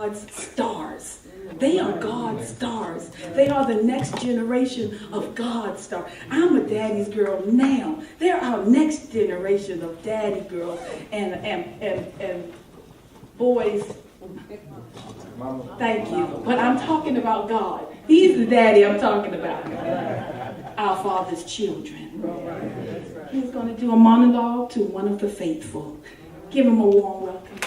God's stars. They are God's stars. They are the next generation of God's stars. I'm a daddy's girl now. They're our next generation of daddy girls and boys. Thank you. But I'm talking about God. He's the daddy I'm talking about. Our Father's children. He's going to do a monologue to one of the faithful. Give him a warm welcome.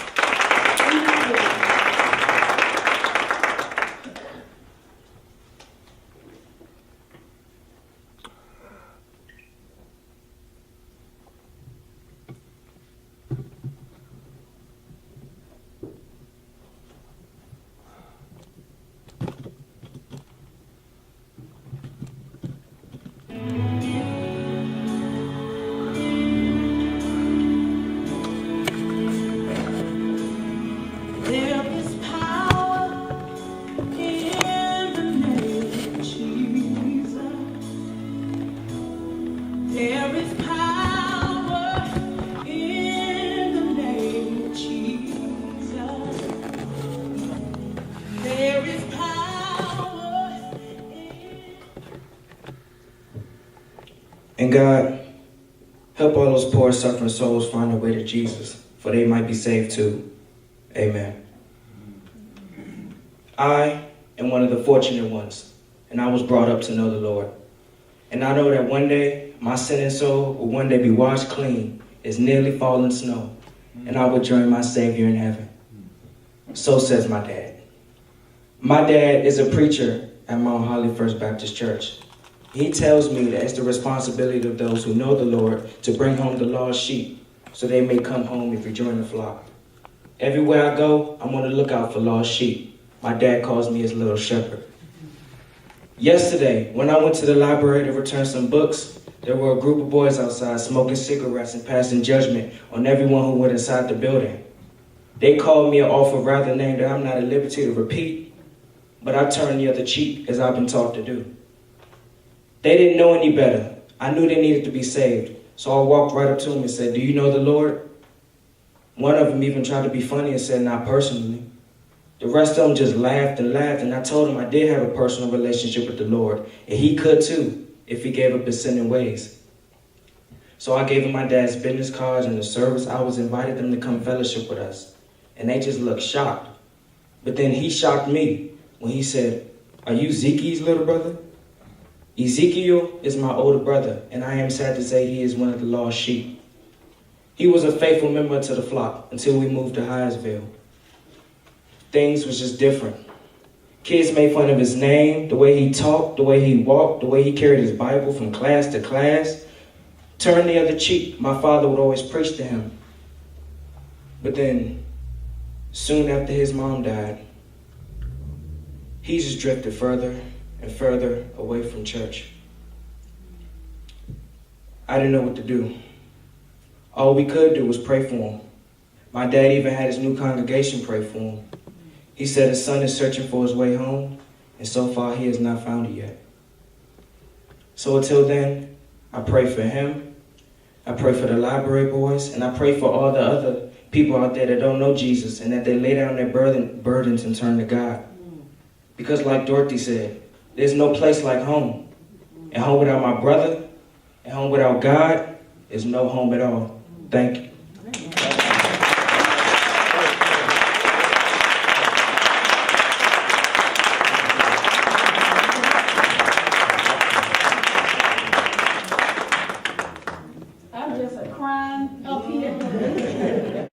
And God, help all those poor suffering souls find their way to Jesus, for they might be saved too. Amen. I am one of the fortunate ones, and I was brought up to know the Lord. And I know that one day, my sinning soul will one day be washed clean as nearly fallen snow, and I will join my Savior in heaven. So says my dad. My dad is a preacher at Mount Holly First Baptist Church. He tells me that it's the responsibility of those who know the Lord to bring home the lost sheep so they may come home and rejoin the flock. Everywhere I go, I'm on the lookout for lost sheep. My dad calls me his little shepherd. Yesterday, when I went to the library to return some books, there were a group of boys outside smoking cigarettes and passing judgment on everyone who went inside the building. They called me an awful rather name that I'm not at liberty to repeat, but I turned the other cheek as I've been taught to do. They didn't know any better. I knew they needed to be saved, so I walked right up to them and said, "Do you know the Lord?" One of them even tried to be funny and said, "Not personally." The rest of them just laughed, and I told him I did have a personal relationship with the Lord, and he could too, if he gave up his sinning ways. So I gave him my dad's business cards, and the service hours invited them to come fellowship with us, and they just looked shocked. But then he shocked me when he said, "Are you Zeke's little brother?" Ezekiel is my older brother, and I am sad to say he is one of the lost sheep. He was a faithful member to the flock until we moved to Hyattsville. Things was just different. Kids made fun of his name, the way he talked, the way he walked, the way he carried his Bible from class to class. Turn the other cheek, my father would always preach to him. But then, soon after his mom died, he just drifted further and further away from church. I didn't know what to do. All we could do was pray for him. My dad even had his new congregation pray for him. He said his son is searching for his way home, and so far he has not found it yet. So until then, I pray for him, I pray for the library boys, and I pray for all the other people out there that don't know Jesus and that they lay down their burdens and turn to God. Because like Dorothy said, there's no place like home. And home without my brother, and home without God, is no home at all. Thank you. I'm just a crying up here.